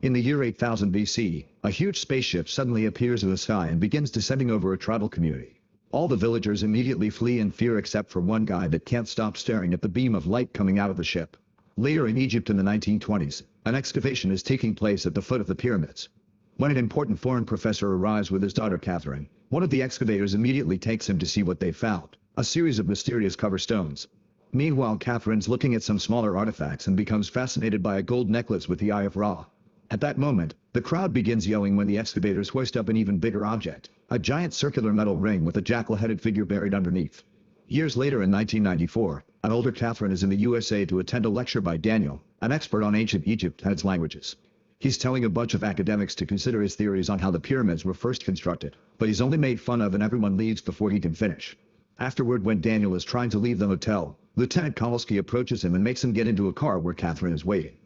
In the year 8000 BC, a huge spaceship suddenly appears in the sky and begins descending over a tribal community. All the villagers immediately flee in fear except for one guy that can't stop staring at the beam of light coming out of the ship. Later in Egypt in the 1920s, an excavation is taking place at the foot of the pyramids. When an important foreign professor arrives with his daughter Catherine, one of the excavators immediately takes him to see what they found, a series of mysterious cover stones. Meanwhile, Catherine's looking at some smaller artifacts and becomes fascinated by a gold necklace with the Eye of Ra. At that moment, the crowd begins yelling when the excavators hoist up an even bigger object, a giant circular metal ring with a jackal-headed figure buried underneath. Years later in 1994, an older Catherine is in the USA to attend a lecture by Daniel, an expert on ancient Egypt and its languages. He's telling a bunch of academics to consider his theories on how the pyramids were first constructed, but he's only made fun of and everyone leaves before he can finish. Afterward, when Daniel is trying to leave the hotel, Lieutenant Kowalski approaches him and makes him get into a car where Catherine is waiting.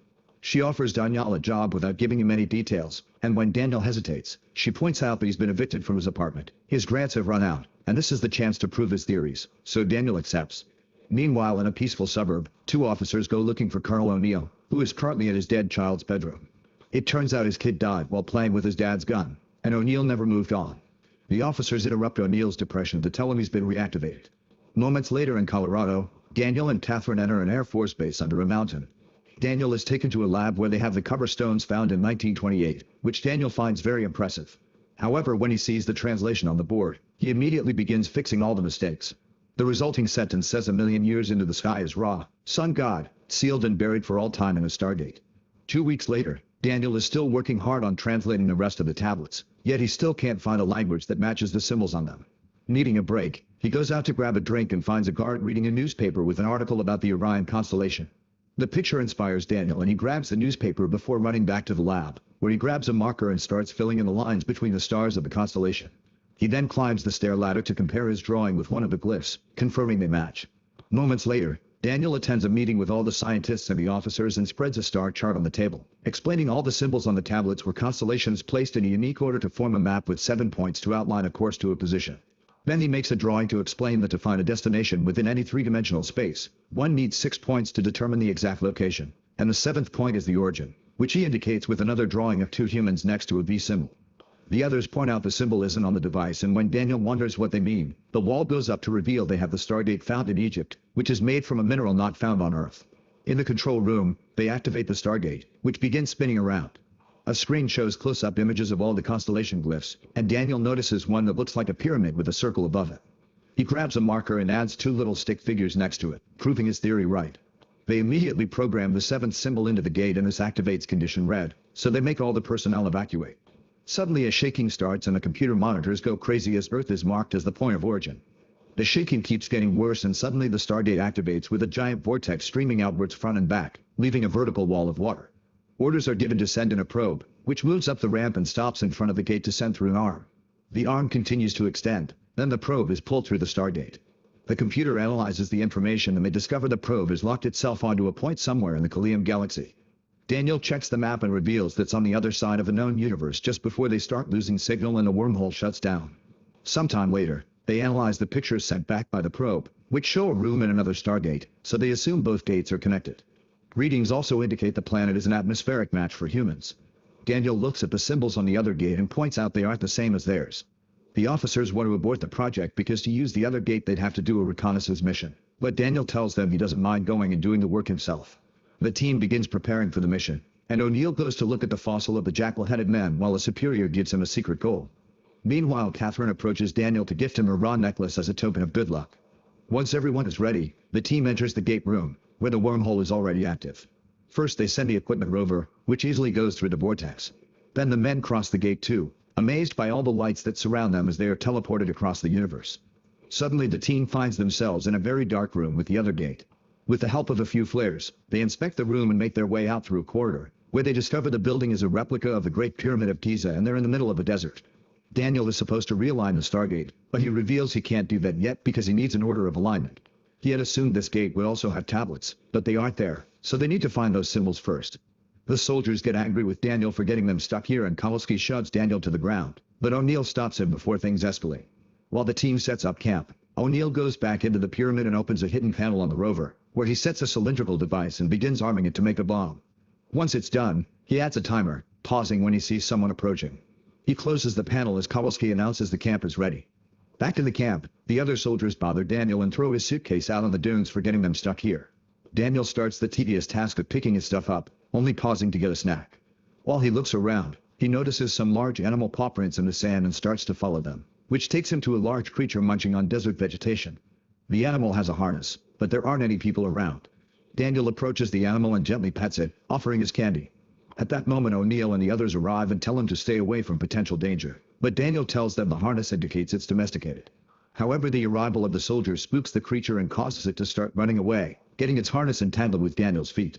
She offers Daniel a job without giving him any details, and when Daniel hesitates, she points out that he's been evicted from his apartment. His grants have run out, and this is the chance to prove his theories, so Daniel accepts. Meanwhile, in a peaceful suburb, two officers go looking for Colonel O'Neill, who is currently in his dead child's bedroom. It turns out his kid died while playing with his dad's gun, and O'Neill never moved on. The officers interrupt O'Neill's depression to tell him he's been reactivated. Moments later in Colorado, Daniel and Catherine enter an Air Force base under a mountain. Daniel is taken to a lab where they have the cover stones found in 1928, which Daniel finds very impressive. However, when he sees the translation on the board, he immediately begins fixing all the mistakes. The resulting sentence says 1,000,000 years into the sky is Ra, sun god, sealed and buried for all time in a Stargate. 2 weeks later, Daniel is still working hard on translating the rest of the tablets, yet he still can't find a language that matches the symbols on them. Needing a break, he goes out to grab a drink and finds a guard reading a newspaper with an article about the Orion constellation. The picture inspires Daniel and he grabs the newspaper before running back to the lab, where he grabs a marker and starts filling in the lines between the stars of the constellation. He then climbs the stair ladder to compare his drawing with one of the glyphs, confirming they match. Moments later, Daniel attends a meeting with all the scientists and the officers and spreads a star chart on the table, explaining all the symbols on the tablets were constellations placed in a unique order to form a map with 7 points to outline a course to a position. Then he makes a drawing to explain that to find a destination within any three-dimensional space, one needs 6 points to determine the exact location, and the 7th point is the origin, which he indicates with another drawing of 2 humans next to a V symbol. The others point out the symbol isn't on the device, and when Daniel wonders what they mean, the wall goes up to reveal they have the Stargate found in Egypt, which is made from a mineral not found on Earth. In the control room, they activate the Stargate, which begins spinning around. A screen shows close-up images of all the constellation glyphs, and Daniel notices one that looks like a pyramid with a circle above it. He grabs a marker and adds 2 little stick figures next to it, proving his theory right. They immediately program the 7th symbol into the gate and this activates condition red, so they make all the personnel evacuate. Suddenly a shaking starts and the computer monitors go crazy as Earth is marked as the point of origin. The shaking keeps getting worse and suddenly the Stargate activates with a giant vortex streaming outwards front and back, leaving a vertical wall of water. Orders are given to send in a probe, which moves up the ramp and stops in front of the gate to send through an arm. The arm continues to extend, then the probe is pulled through the Stargate. The computer analyzes the information and they discover the probe has locked itself onto a point somewhere in the Kalium galaxy. Daniel checks the map and reveals that's on the other side of a known universe just before they start losing signal and the wormhole shuts down. Sometime later, they analyze the pictures sent back by the probe, which show a room in another Stargate, so they assume both gates are connected. Readings also indicate the planet is an atmospheric match for humans. Daniel looks at the symbols on the other gate and points out they aren't the same as theirs. The officers want to abort the project because to use the other gate they'd have to do a reconnaissance mission, but Daniel tells them he doesn't mind going and doing the work himself. The team begins preparing for the mission, and O'Neill goes to look at the fossil of the jackal-headed man while a superior gives him a secret goal. Meanwhile, Catherine approaches Daniel to gift him a Ra necklace as a token of good luck. Once everyone is ready, the team enters the gate room, where the wormhole is already active. First they send the equipment rover, which easily goes through the vortex. Then the men cross the gate too, amazed by all the lights that surround them as they are teleported across the universe. Suddenly the team finds themselves in a very dark room with the other gate. With the help of a few flares, they inspect the room and make their way out through a corridor, where they discover the building is a replica of the Great Pyramid of Giza and they're in the middle of a desert. Daniel is supposed to realign the Stargate, but he reveals he can't do that yet because he needs an order of alignment. He had assumed this gate would also have tablets, but they aren't there, so they need to find those symbols first. The soldiers get angry with Daniel for getting them stuck here and Kowalski shoves Daniel to the ground, but O'Neill stops him before things escalate. While the team sets up camp, O'Neill goes back into the pyramid and opens a hidden panel on the rover, where he sets a cylindrical device and begins arming it to make a bomb. Once it's done, he adds a timer, pausing when he sees someone approaching. He closes the panel as Kowalski announces the camp is ready. Back to the camp, the other soldiers bother Daniel and throw his suitcase out on the dunes for getting them stuck here. Daniel starts the tedious task of picking his stuff up, only pausing to get a snack. While he looks around, he notices some large animal paw prints in the sand and starts to follow them, which takes him to a large creature munching on desert vegetation. The animal has a harness, but there aren't any people around. Daniel approaches the animal and gently pets it, offering his candy. At that moment O'Neill and the others arrive and tell him to stay away from potential danger, but Daniel tells them the harness indicates it's domesticated. However, the arrival of the soldiers spooks the creature and causes it to start running away, getting its harness entangled with Daniel's feet.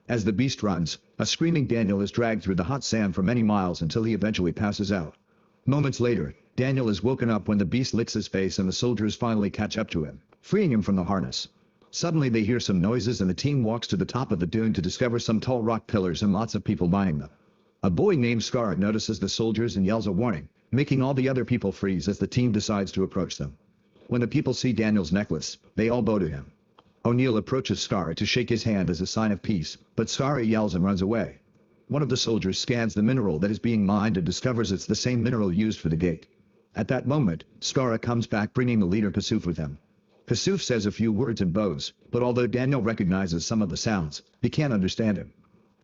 As the beast runs, a screaming Daniel is dragged through the hot sand for many miles until he eventually passes out. Moments later, Daniel is woken up when the beast licks his face and the soldiers finally catch up to him, freeing him from the harness. Suddenly they hear some noises and the team walks to the top of the dune to discover some tall rock pillars and lots of people buying them. A boy named Scar notices the soldiers and yells a warning, making all the other people freeze as the team decides to approach them. When the people see Daniel's necklace, they all bow to him. O'Neill approaches Scar to shake his hand as a sign of peace, but Scar yells and runs away. One of the soldiers scans the mineral that is being mined and discovers it's the same mineral used for the gate. At that moment, Scar comes back bringing the leader Kasuf with him. Kasuf says a few words and bows, but although Daniel recognizes some of the sounds, he can't understand him.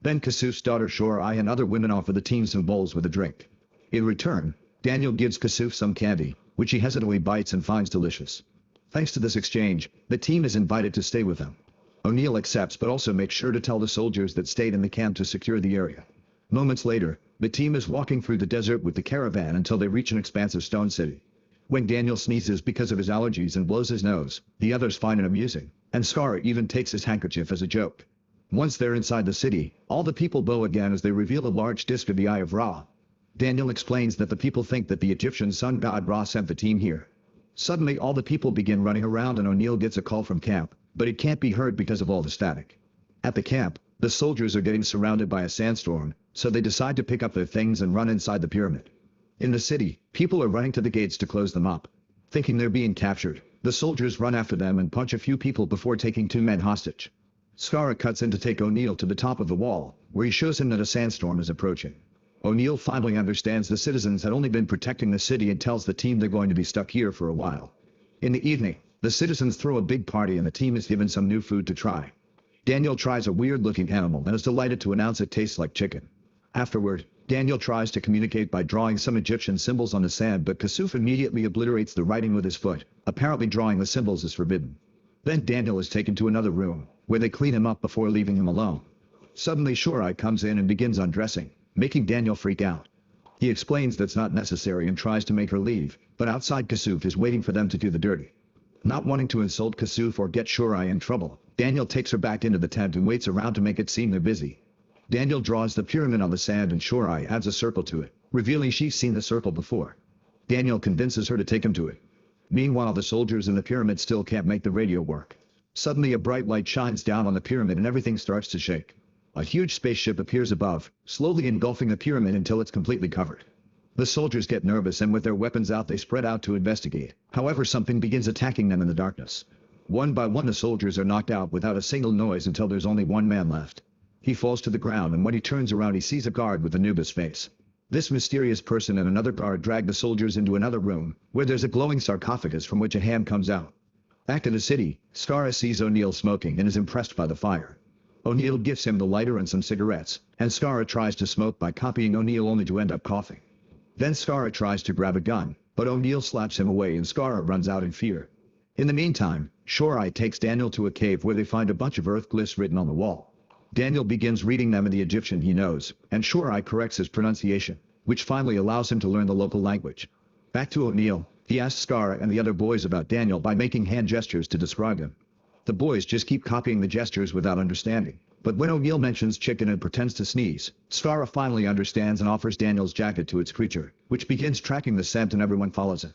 Then Kasuf's daughter Shorai and other women offer the team some bowls with a drink. In return, Daniel gives Kasuf some candy, which he hesitantly bites and finds delicious. Thanks to this exchange, the team is invited to stay with them. O'Neill accepts but also makes sure to tell the soldiers that stayed in the camp to secure the area. Moments later, the team is walking through the desert with the caravan until they reach an expansive stone city. When Daniel sneezes because of his allergies and blows his nose, the others find it amusing, and Scar even takes his handkerchief as a joke. Once they're inside the city, all the people bow again as they reveal a large disk of the Eye of Ra. Daniel explains that the people think that the Egyptian sun god Ra sent the team here. Suddenly all the people begin running around and O'Neill gets a call from camp, but it can't be heard because of all the static. At the camp, the soldiers are getting surrounded by a sandstorm, so they decide to pick up their things and run inside the pyramid. In the city, people are running to the gates to close them up. Thinking they're being captured, the soldiers run after them and punch a few people before taking 2 men hostage. Scar cuts in to take O'Neill to the top of the wall, where he shows him that a sandstorm is approaching. O'Neill finally understands the citizens had only been protecting the city and tells the team they're going to be stuck here for a while. In the evening, the citizens throw a big party and the team is given some new food to try. Daniel tries a weird-looking animal and is delighted to announce it tastes like chicken. Afterward, Daniel tries to communicate by drawing some Egyptian symbols on the sand, but Kasuf immediately obliterates the writing with his foot, apparently drawing the symbols is forbidden. Then Daniel is taken to another room, where they clean him up before leaving him alone. Suddenly Shorai comes in and begins undressing, making Daniel freak out. He explains that's not necessary and tries to make her leave, but outside Kasuf is waiting for them to do the dirty. Not wanting to insult Kasuf or get Shorai in trouble, Daniel takes her back into the tent and waits around to make it seem they're busy. Daniel draws the pyramid on the sand and Shorai adds a circle to it, revealing she's seen the circle before. Daniel convinces her to take him to it. Meanwhile, the soldiers in the pyramid still can't make the radio work. Suddenly a bright light shines down on the pyramid and everything starts to shake. A huge spaceship appears above, slowly engulfing the pyramid until it's completely covered. The soldiers get nervous and with their weapons out they spread out to investigate. However, something begins attacking them in the darkness. One by one the soldiers are knocked out without a single noise until there's only one man left. He falls to the ground and when he turns around he sees a guard with Anubis face. This mysterious person and another guard drag the soldiers into another room, where there's a glowing sarcophagus from which a hand comes out. Back in the city, Scar sees O'Neill smoking and is impressed by the fire. O'Neill gives him the lighter and some cigarettes, and Scar tries to smoke by copying O'Neill only to end up coughing. Then Scar tries to grab a gun, but O'Neill slaps him away and Scar runs out in fear. In the meantime, Shorai takes Daniel to a cave where they find a bunch of earth glyphs written on the wall. Daniel begins reading them in the Egyptian he knows, and Shorai corrects his pronunciation, which finally allows him to learn the local language. Back to O'Neill, he asks Scar and the other boys about Daniel by making hand gestures to describe him. The boys just keep copying the gestures without understanding, but when O'Neill mentions chicken and pretends to sneeze, Scar finally understands and offers Daniel's jacket to its creature, which begins tracking the scent and everyone follows it.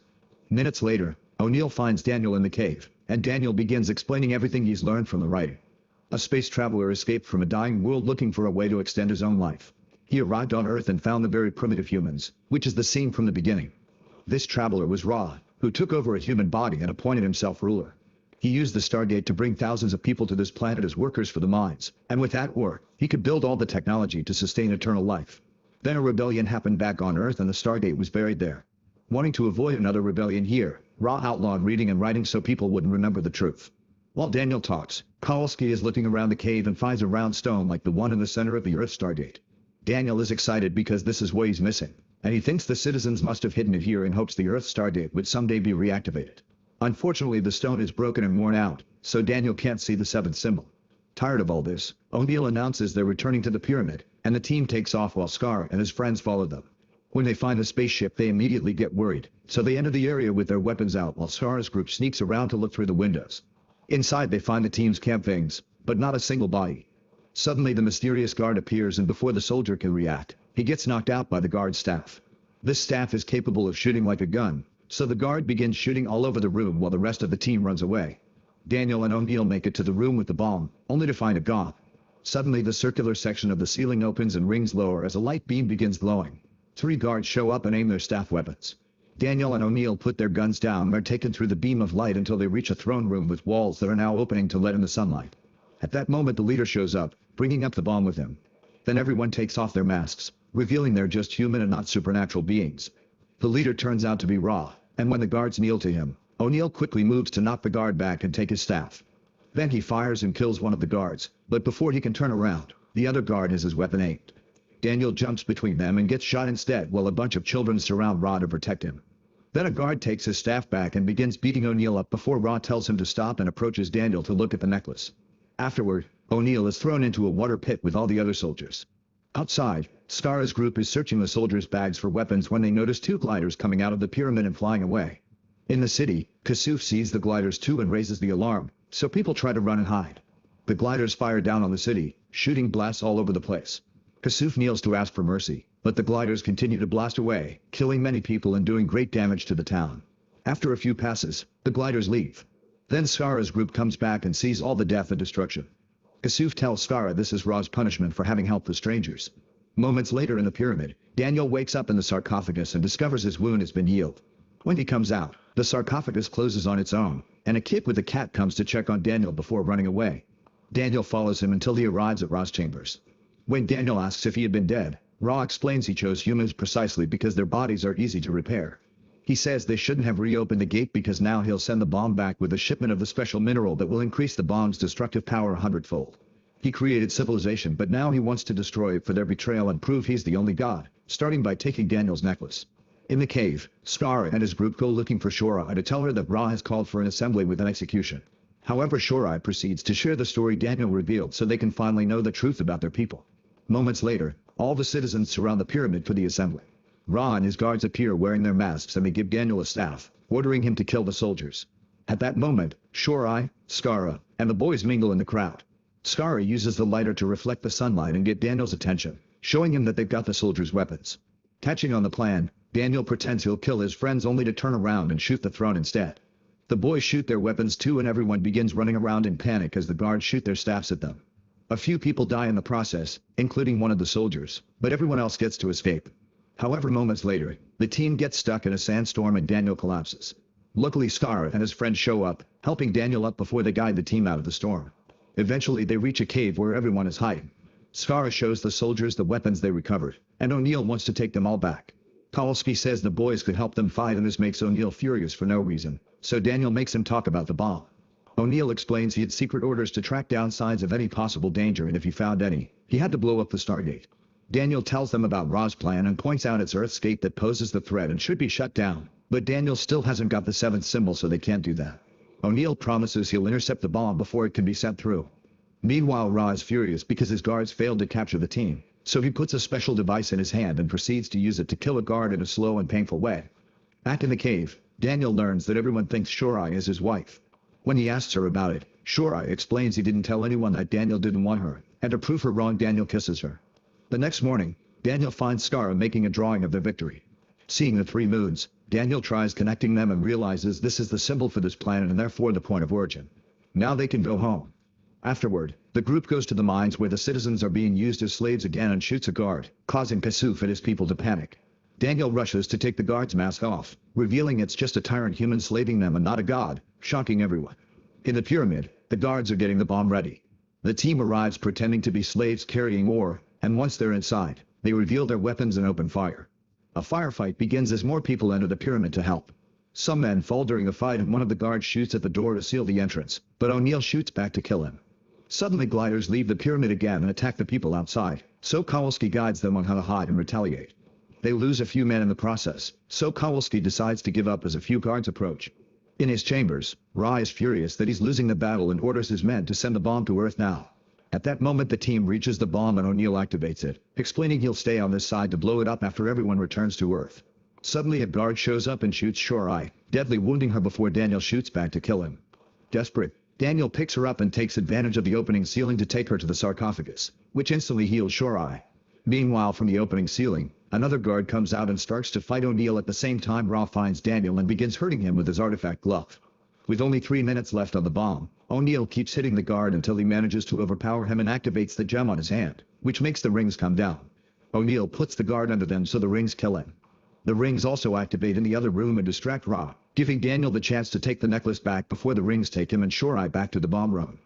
Minutes later, O'Neill finds Daniel in the cave, and Daniel begins explaining everything he's learned from the writing. A space traveler escaped from a dying world looking for a way to extend his own life. He arrived on Earth and found the very primitive humans, which is the scene from the beginning. This traveler was Ra, who took over a human body and appointed himself ruler. He used the Stargate to bring thousands of people to this planet as workers for the mines, and with that work, he could build all the technology to sustain eternal life. Then a rebellion happened back on Earth and the Stargate was buried there. Wanting to avoid another rebellion here, Ra outlawed reading and writing so people wouldn't remember the truth. While Daniel talks, Kowalski is looking around the cave and finds a round stone like the one in the center of the Earth Stargate. Daniel is excited because this is what he's missing, and he thinks the citizens must have hidden it here in hopes the Earth Stargate would someday be reactivated. Unfortunately, the stone is broken and worn out, so Daniel can't see the seventh symbol. Tired of all this, O'Neill announces they're returning to the pyramid, and the team takes off while Scar and his friends follow them. When they find the spaceship, they immediately get worried, so they enter the area with their weapons out while Scar's group sneaks around to look through the windows. Inside they find the team's campings, but not a single body. Suddenly the mysterious guard appears and before the soldier can react, he gets knocked out by the guard's staff. This staff is capable of shooting like a gun, so the guard begins shooting all over the room while the rest of the team runs away. Daniel and O'Neill make it to the room with the bomb, only to find it gone. Suddenly the circular section of the ceiling opens and rings lower as a light beam begins glowing. 3 guards show up and aim their staff weapons. Daniel and O'Neill put their guns down and are taken through the beam of light until they reach a throne room with walls that are now opening to let in the sunlight. At that moment the leader shows up, bringing up the bomb with him. Then everyone takes off their masks, revealing they're just human and not supernatural beings. The leader turns out to be Ra, and when the guards kneel to him, O'Neill quickly moves to knock the guard back and take his staff. Then he fires and kills one of the guards, but before he can turn around, the other guard has his weapon aimed. Daniel jumps between them and gets shot instead while a bunch of children surround Ra to protect him. Then a guard takes his staff back and begins beating O'Neill up before Ra tells him to stop and approaches Daniel to look at the necklace. Afterward, O'Neill is thrown into a water pit with all the other soldiers. Outside, Scar's group is searching the soldiers' bags for weapons when they notice 2 gliders coming out of the pyramid and flying away. In the city, Kasuf sees the gliders too and raises the alarm, so people try to run and hide. The gliders fire down on the city, shooting blasts all over the place. Kasuf kneels to ask for mercy, but the gliders continue to blast away, killing many people and doing great damage to the town. After a few passes, the gliders leave. Then Scar's group comes back and sees all the death and destruction. Kasuf tells Scar this is Ra's punishment for having helped the strangers. Moments later in the pyramid, Daniel wakes up in the sarcophagus and discovers his wound has been healed. When he comes out, the sarcophagus closes on its own, and a kid with a cat comes to check on Daniel before running away. Daniel follows him until he arrives at Ra's chambers. When Daniel asks if he had been dead, Ra explains he chose humans precisely because their bodies are easy to repair. He says they shouldn't have reopened the gate because now he'll send the bomb back with a shipment of the special mineral that will increase the bomb's destructive power 100-fold. He created civilization but now he wants to destroy it for their betrayal and prove he's the only god, starting by taking Daniel's necklace. In the cave, Scar and his group go looking for Shorai to tell her that Ra has called for an assembly with an execution. However, Shorai proceeds to share the story Daniel revealed so they can finally know the truth about their people. Moments later, all the citizens surround the pyramid for the assembly. Ra and his guards appear wearing their masks and they give Daniel a staff, ordering him to kill the soldiers. At that moment, Shorai, Skara, and the boys mingle in the crowd. Skara uses the lighter to reflect the sunlight and get Daniel's attention, showing him that they've got the soldiers' weapons. Catching on the plan, Daniel pretends he'll kill his friends only to turn around and shoot the throne instead. The boys shoot their weapons too and everyone begins running around in panic as the guards shoot their staffs at them. A few people die in the process, including one of the soldiers, but everyone else gets to escape. However, moments later, the team gets stuck in a sandstorm and Daniel collapses. Luckily, Skara and his friends show up, helping Daniel up before they guide the team out of the storm. Eventually they reach a cave where everyone is hiding. Skara shows the soldiers the weapons they recovered, and O'Neill wants to take them all back. Kowalski says the boys could help them fight and this makes O'Neill furious for no reason, so Daniel makes him talk about the bomb. O'Neill explains he had secret orders to track down signs of any possible danger and if he found any, he had to blow up the Stargate. Daniel tells them about Ra's plan and points out it's Earth's gate that poses the threat and should be shut down, but Daniel still hasn't got the 7th symbol so they can't do that. O'Neill promises he'll intercept the bomb before it can be sent through. Meanwhile, Ra is furious because his guards failed to capture the team, so he puts a special device in his hand and proceeds to use it to kill a guard in a slow and painful way. Back in the cave, Daniel learns that everyone thinks Shorai is his wife. When he asks her about it, Shorai explains he didn't tell anyone that Daniel didn't want her, and to prove her wrong Daniel kisses her. The next morning, Daniel finds Skara making a drawing of their victory. Seeing the 3 moons, Daniel tries connecting them and realizes this is the symbol for this planet and therefore the point of origin. Now they can go home. Afterward, the group goes to the mines where the citizens are being used as slaves again and shoots a guard, causing Kasuf and his people to panic. Daniel rushes to take the guard's mask off, revealing it's just a tyrant human slaving them and not a god, shocking everyone. In the pyramid, the guards are getting the bomb ready. The team arrives pretending to be slaves carrying ore, and once they're inside, They reveal their weapons and open fire. A firefight begins as more people enter the pyramid to help. Some men fall during the fight and one of the guards shoots at the door to seal the entrance, but O'Neill shoots back to kill him. Suddenly gliders leave the pyramid again and attack the people outside, so Kowalski guides them on how to hide and retaliate. They lose a few men in the process, so Kowalski decides to give up as a few guards approach. In his chambers, Ra is furious that he's losing the battle and orders his men to send the bomb to Earth now. At that moment the team reaches the bomb and O'Neill activates it, explaining he'll stay on this side to blow it up after everyone returns to Earth. Suddenly a guard shows up and shoots Shorai, deadly wounding her before Daniel shoots back to kill him. Desperate, Daniel picks her up and takes advantage of the opening ceiling to take her to the sarcophagus, which instantly heals Shorai. Meanwhile from the opening ceiling, another guard comes out and starts to fight O'Neill. At the same time Ra finds Daniel and begins hurting him with his artifact glove. With only 3 minutes left on the bomb, O'Neill keeps hitting the guard until he manages to overpower him and activates the gem on his hand, which makes the rings come down. O'Neill puts the guard under them so the rings kill him. The rings also activate in the other room and distract Ra, giving Daniel the chance to take the necklace back before the rings take him and Shorai back to the bomb room.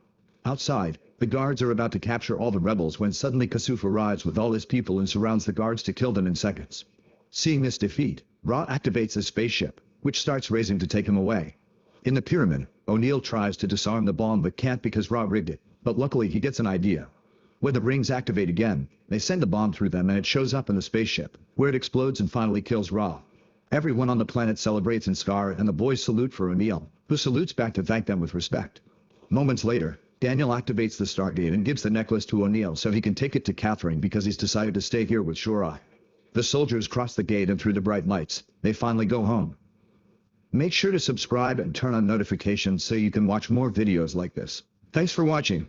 Outside, the guards are about to capture all the rebels when suddenly Kasuf arrives with all his people and surrounds the guards to kill them in seconds. Seeing this defeat, Ra activates his spaceship, which starts racing to take him away. In the pyramid, O'Neill tries to disarm the bomb but can't because Ra rigged it, but luckily he gets an idea. When the rings activate again, they send the bomb through them and it shows up in the spaceship, where it explodes and finally kills Ra. Everyone on the planet celebrates in Scar and the boys salute for O'Neill, who salutes back to thank them with respect. Moments later, Daniel activates the Stargate and gives the necklace to O'Neill so he can take it to Catherine because he's decided to stay here with Shorai. The soldiers cross the gate and through the bright lights, they finally go home. Make sure to subscribe and turn on notifications so you can watch more videos like this. Thanks for watching.